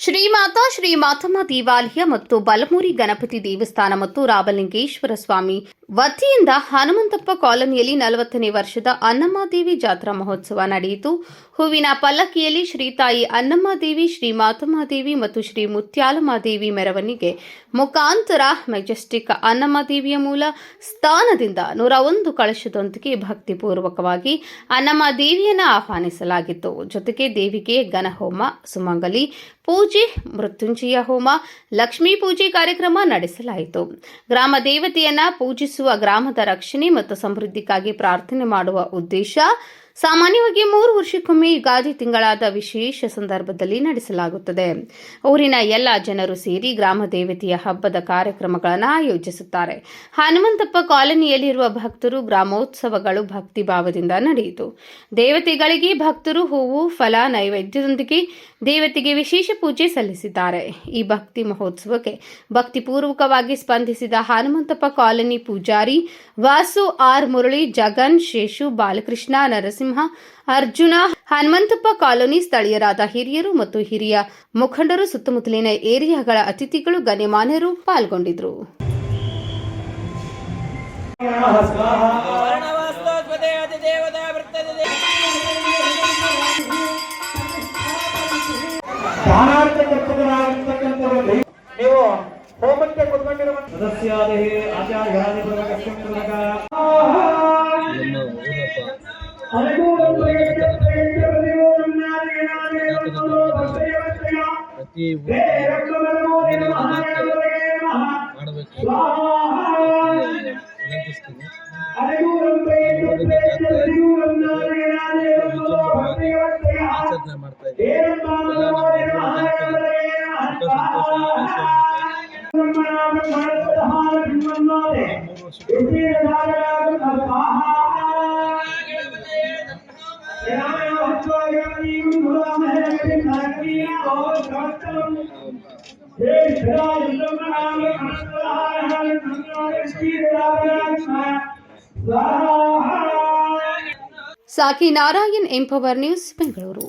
ಶ್ರೀ ಮಾತಮ್ಮ ದೇವಾಲಯ ಮತ್ತು ಬಲಮುರಿ ಗಣಪತಿ ದೇವಸ್ಥಾನ ಮತ್ತು ರಾಮಲಿಂಗೇಶ್ವರ ಸ್ವಾಮಿ ವತಿಯಿಂದ ಹನುಮಂತಪ್ಪ ಕಾಲೋನಿಯಲ್ಲಿ 40ನೇ ವರ್ಷದ ಅನ್ನಮ್ಮದೇವಿ ಜಾತ್ರಾ ಮಹೋತ್ಸವ ನಡೆಯಿತು. ಹೂವಿನ ಪಲ್ಲಕ್ಕಿಯಲ್ಲಿ ಶ್ರೀ ತಾಯಿ ಅನ್ನಮ್ಮದೇವಿ, ಶ್ರೀ ಮಾತಮ್ಮದೇವಿ ಮತ್ತು ಶ್ರೀ ಮುತ್ಯಾಲಮ್ಮದೇವಿ ಮೆರವಣಿಗೆ ಮುಖಾಂತರ ಮೆಜೆಸ್ಟಿಕ್ ಅನ್ನಮ್ಮದೇವಿಯ ಮೂಲ ಸ್ಥಾನದಿಂದ 101 ಕಳಶದೊಂದಿಗೆ ಭಕ್ತಿಪೂರ್ವಕವಾಗಿ ಅನ್ನಮ್ಮದೇವಿಯನ್ನು ಆಹ್ವಾನಿಸಲಾಗಿತ್ತು. ಜೊತೆಗೆ ದೇವಿಗೆ ಘನಹೋಮ, ಸುಮಂಗಲಿ ಪೂಜೆ, ಮೃತ್ಯುಂಜಯ ಹೋಮ, ಲಕ್ಷ್ಮೀ ಪೂಜೆ ಕಾರ್ಯಕ್ರಮ ನಡೆಸಲಾಯಿತು. ಗ್ರಾಮ ದೇವತೆಯನ್ನ ಪೂಜಿಸುವ, ಗ್ರಾಮದ ರಕ್ಷಣೆ ಮತ್ತು ಸಮೃದ್ಧಿಗಾಗಿ ಪ್ರಾರ್ಥನೆ ಮಾಡುವ ಉದ್ದೇಶ ಸಾಮಾನ್ಯವಾಗಿ 3 ವರ್ಷಕ್ಕೊಮ್ಮೆ ಯುಗಾದಿ ತಿಂಗಳಾದ ವಿಶೇಷ ಸಂದರ್ಭದಲ್ಲಿ ನಡೆಸಲಾಗುತ್ತದೆ. ಊರಿನ ಎಲ್ಲ ಜನರು ಸೇರಿ ಗ್ರಾಮ ದೇವತೆಯ ಹಬ್ಬದ ಕಾರ್ಯಕ್ರಮಗಳನ್ನು ಆಯೋಜಿಸುತ್ತಾರೆ. ಹನುಮಂತಪ್ಪ ಕಾಲೋನಿಯಲ್ಲಿರುವ ಭಕ್ತರು ಗ್ರಾಮೋತ್ಸವಗಳು ಭಕ್ತಿ ಭಾವದಿಂದ ನಡೆಯಿತು. ದೇವತೆಗಳಿಗೆ ಭಕ್ತರು ಹೂವು, ಫಲ, ನೈವೇದ್ಯದೊಂದಿಗೆ ದೇವತೆಗೆ ವಿಶೇಷ ಪೂಜೆ ಸಲ್ಲಿಸಿದ್ದಾರೆ. ಈ ಭಕ್ತಿ ಮಹೋತ್ಸವಕ್ಕೆ ಭಕ್ತಿಪೂರ್ವಕವಾಗಿ ಸ್ಪಂದಿಸಿದ ಹನುಮಂತಪ್ಪ ಕಾಲೋನಿ ಪೂಜಾರಿ ವಾಸು ಆರ್ ಮುರಳಿ, ಜಗನ್, ಶೇಷು, ಬಾಲಕೃಷ್ಣ, ನರಸಿಂಹ, ಅರ್ಜುನ, ಹನುಮಂತಪ್ಪ ಕಾಲೋನಿ ಸ್ಥಳೀಯರಾದ ಹಿರಿಯರು ಮತ್ತು ಹಿರಿಯ ಮುಖಂಡರು, ಸುತ್ತಮುತ್ತಲಿನ ಏರಿಯಾಗಳ ಅತಿಥಿಗಳು, ಗಣ್ಯಮಾನ್ಯರು ಪಾಲ್ಗೊಂಡಿದ್ದರು. ನೀವು ಹೋಮಕ್ಕೆ ಕುತ್ಕೊಂಡಿರುವ ಸದಸ್ಯಾದೇ ಆಚಾರ್ಯರಾದಿ ಸಾಕಿ ನಾರಾಯಣ್, ಎಂಪವರ್ ನ್ಯೂಸ್, ಬೆಂಗಳೂರು.